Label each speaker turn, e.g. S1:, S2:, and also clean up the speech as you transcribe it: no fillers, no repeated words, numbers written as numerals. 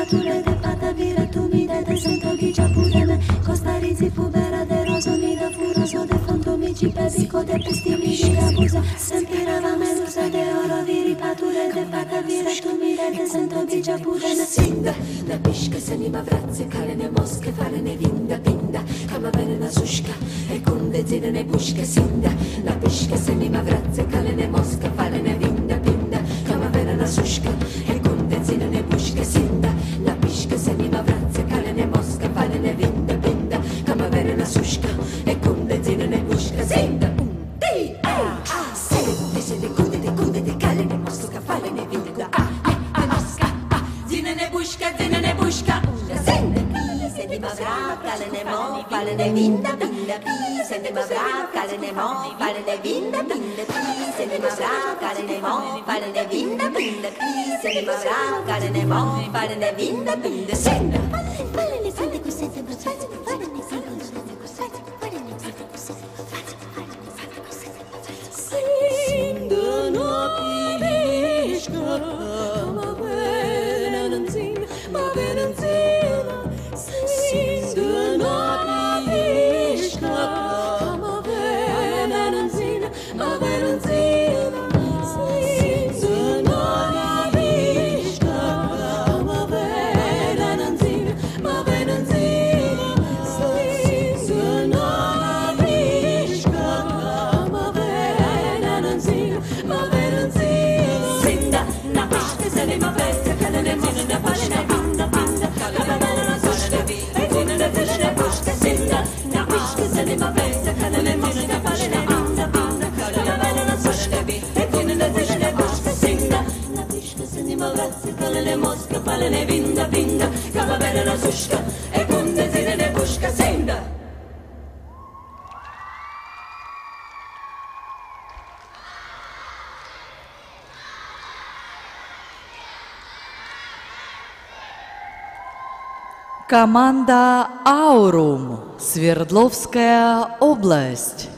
S1: patule de pata vira tu mi de sento ghigia pure me costarizi fubera de roso mi da furoso de fonto mi ci pesico de pestimi di abuso sentirava medusa de oro viri patule de pata vira tu mi de sento ghigia pure me
S2: Sinda, na piška se nima vrace, kalene moske, falene vinda, pinda, kama verena suška, e kunde zidene puške, sinda, na piška se nima vrace, kalene moske, falene vinda, pinda, kama verena suška, e kunde zidene puške, sinda, na piška se nima vrace, kalene moske, falene vinda, pinda, kama verena suška, e kunde zidene puške, sinda, sede, kunde, kalene moske, falene vinda, zinene buška, sende pi, sende ma vrav, kalene mo, falene vinda, binda pi, sende ma vrav, kalene mo, falene vinda, binda pi, sende ma vrav, kalene mo, falene vinda, binda pi, sende ma vrav, kalene mo, falene vinda, binda, sende, falene, sende cosette, falene, sende cosette, falene, sende cosette,
S3: Sinda na piška, ma venenzin, sinda na piška, ma venenzin, sinda na piška, ma venenzin, sinda na piška, ma venenzin,
S2: sinda, na piška se nima vrace, kalene moske, falene vinda, pinda, kama verena suška, e kunde zidene puške, sinda, na piška se nima vrace, kalene moske, falene vinda, pinda, kama verena suška, e kunde zidene puške, sinda, na piška se nima vrace, kalene moske, falene vinda, pinda, kama verena suška, e kunde zidene puške, sinda.
S4: Команда «Аурум», Свердловская область.